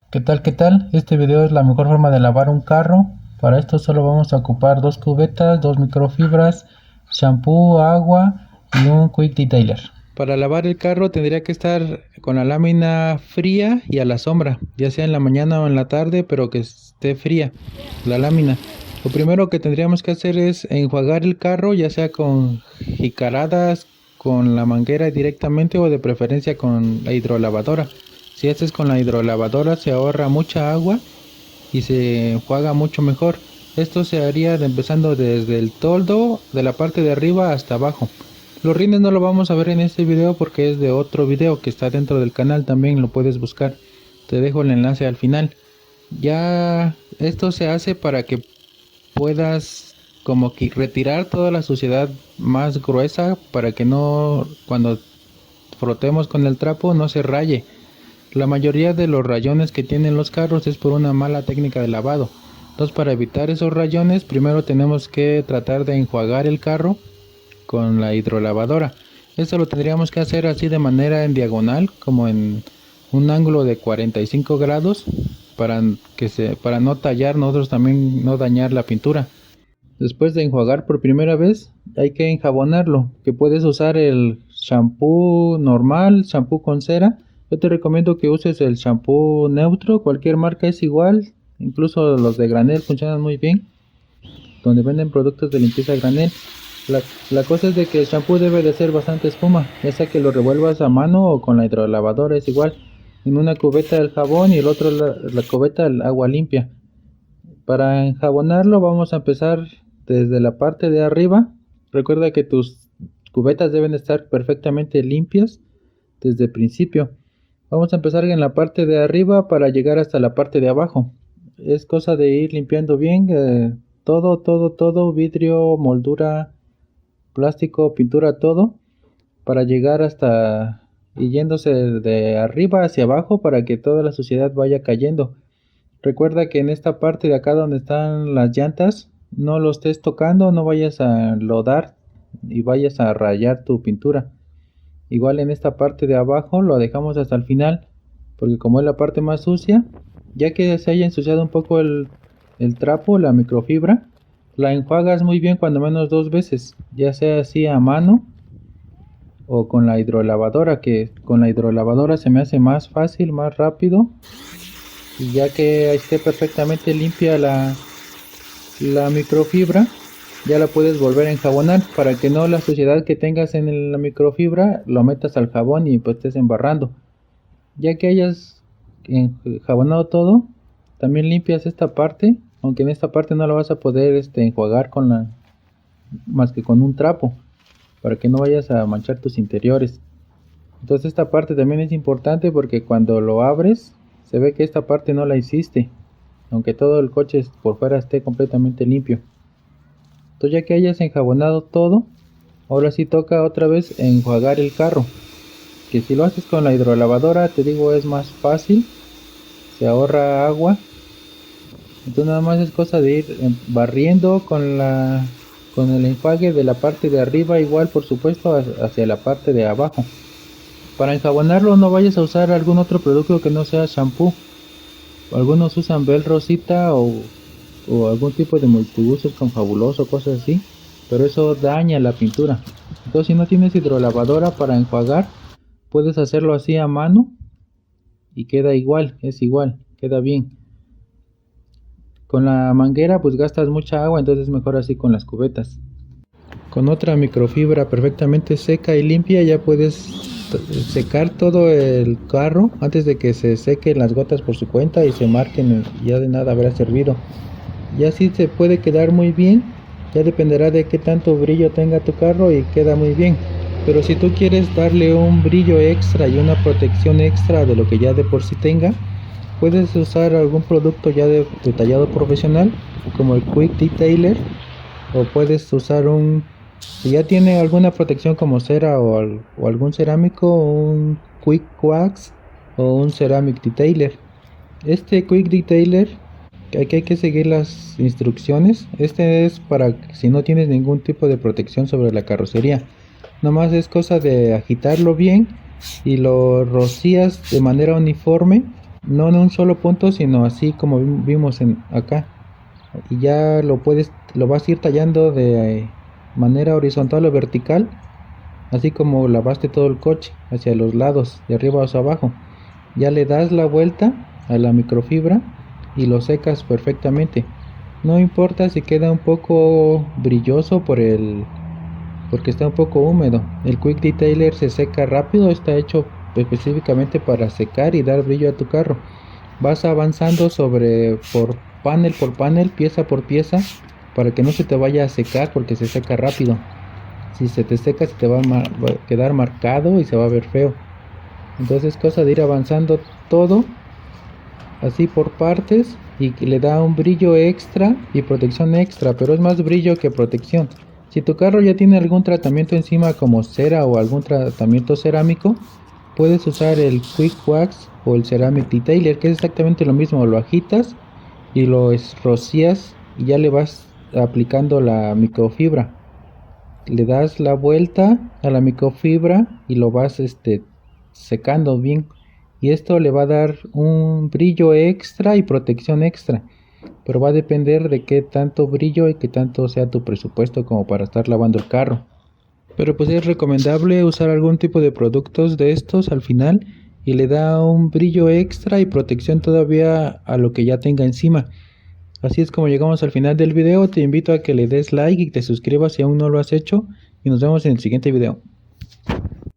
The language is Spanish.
¿Qué tal? ¿Qué tal? Este video es la mejor forma de lavar un carro. Para esto solo vamos a ocupar dos cubetas, dos microfibras, shampoo, agua y un quick detailer. Para lavar el carro tendría que estar con la lámina fría y a la sombra, ya sea en la mañana o en la tarde, pero que esté fría la lámina. Lo primero que tendríamos que hacer es enjuagar el carro, ya sea con jicaradas, con la manguera directamente o de preferencia con la hidrolavadora. Si haces con la hidrolavadora se ahorra mucha agua y se enjuaga mucho mejor. Esto se haría empezando desde el toldo de la parte de arriba hasta abajo. Los rines no lo vamos a ver en este video porque es de otro video que está dentro del canal, también lo puedes buscar. Te dejo el enlace al final. Ya esto se hace para que puedas como que retirar toda la suciedad más gruesa para que no, cuando frotemos con el trapo, no se raye. La mayoría de los rayones que tienen los carros es por una mala técnica de lavado. Entonces, para evitar esos rayones, primero tenemos que tratar de enjuagar el carro con la hidrolavadora. Esto lo tendríamos que hacer así de manera en diagonal, como en un ángulo de 45 grados, para no tallar, nosotros también no dañar la pintura. Después de enjuagar por primera vez, hay que enjabonarlo, que puedes usar el shampoo normal, shampoo con cera. Yo te recomiendo que uses el shampoo neutro, cualquier marca es igual, incluso los de granel funcionan muy bien, donde venden productos de limpieza a granel. La cosa es de que el shampoo debe de ser bastante espuma, ya sea que lo revuelvas a mano o con la hidrolavadora es igual. En una cubeta el jabón y el otro la cubeta el agua limpia. Para enjabonarlo vamos a empezar desde la parte de arriba. Recuerda que tus cubetas deben estar perfectamente limpias desde el principio. Vamos a empezar en la parte de arriba para llegar hasta la parte de abajo. Es cosa de ir limpiando bien todo, vidrio, moldura, plástico, pintura, todo, para llegar hasta y yéndose de arriba hacia abajo para que toda la suciedad vaya cayendo. Recuerda que en esta parte de acá donde están las llantas, no lo estés tocando, no vayas a lodar y vayas a rayar tu pintura. Igual en esta parte de abajo lo dejamos hasta el final, porque como es la parte más sucia, ya que se haya ensuciado un poco el trapo, la microfibra, la enjuagas muy bien cuando menos dos veces, ya sea así a mano o con la hidrolavadora, que con la hidrolavadora se me hace más fácil, más rápido, y ya que esté perfectamente limpia la microfibra, ya la puedes volver a enjabonar para que no la suciedad que tengas en la microfibra lo metas al jabón y pues estés embarrando. Ya que hayas enjabonado todo, también limpias esta parte, aunque en esta parte no la vas a poder enjuagar más que con un trapo, para que no vayas a manchar tus interiores. Entonces esta parte también es importante porque cuando lo abres se ve que esta parte no la hiciste, aunque todo el coche por fuera esté completamente limpio. Entonces ya que hayas enjabonado todo, ahora sí toca otra vez enjuagar el carro, que si lo haces con la hidrolavadora, te digo, es más fácil, se ahorra agua. Entonces nada más es cosa de ir barriendo con el enjuague de la parte de arriba, igual por supuesto hacia la parte de abajo. Para enjabonarlo no vayas a usar algún otro producto que no sea shampoo. Algunos usan Bel Rosita o algún tipo de multiusos con Fabuloso, cosas así, pero eso daña la pintura. Entonces si no tienes hidrolavadora para enjuagar, puedes hacerlo así a mano y queda igual, es igual, queda bien. Con la manguera pues gastas mucha agua, entonces es mejor así con las cubetas. Con otra microfibra perfectamente seca y limpia ya puedes secar todo el carro antes de que se sequen las gotas por su cuenta y se marquen, ya de nada habrá servido. Y así se puede quedar muy bien, ya dependerá de qué tanto brillo tenga tu carro y queda muy bien. Pero si tú quieres darle un brillo extra y una protección extra de lo que ya de por sí tenga, puedes usar algún producto ya detallado profesional como el Quick Detailer, o puedes usar si ya tiene alguna protección como cera o algún cerámico, un Quick Wax o un Ceramic Detailer. Este Quick Detailer, hay que seguir las instrucciones. Este es para si no tienes ningún tipo de protección sobre la carrocería. Nomás es cosa de agitarlo bien y lo rocías de manera uniforme no en un solo punto, sino así como vimos acá. Y ya lo vas a ir tallando de manera horizontal o vertical, así como lavaste todo el coche, hacia los lados, de arriba hacia abajo. Ya le das la vuelta a la microfibra y lo secas perfectamente. No importa si queda un poco brilloso porque está un poco húmedo. El Quick Detailer se seca rápido, está hecho específicamente para secar y dar brillo a tu carro. Vas avanzando por panel, pieza por pieza, para que no se te vaya a secar porque se seca rápido. Si se te seca, se te va a quedar marcado y se va a ver feo. Entonces es cosa de ir avanzando todo así por partes, y que le da un brillo extra y protección extra, pero es más brillo que protección. Si tu carro ya tiene algún tratamiento encima como cera o algún tratamiento cerámico, puedes usar el Quick Wax o el Ceramic Detailer, que es exactamente lo mismo. Lo agitas y lo rocías y ya le vas aplicando la microfibra. Le das la vuelta a la microfibra y lo vas secando bien, y esto le va a dar un brillo extra y protección extra, pero va a depender de qué tanto brillo y qué tanto sea tu presupuesto como para estar lavando el carro. Pero pues es recomendable usar algún tipo de productos de estos al final, y le da un brillo extra y protección todavía a lo que ya tenga encima. Así es como llegamos al final del video. Te invito a que le des like y te suscribas si aún no lo has hecho, y nos vemos en el siguiente video.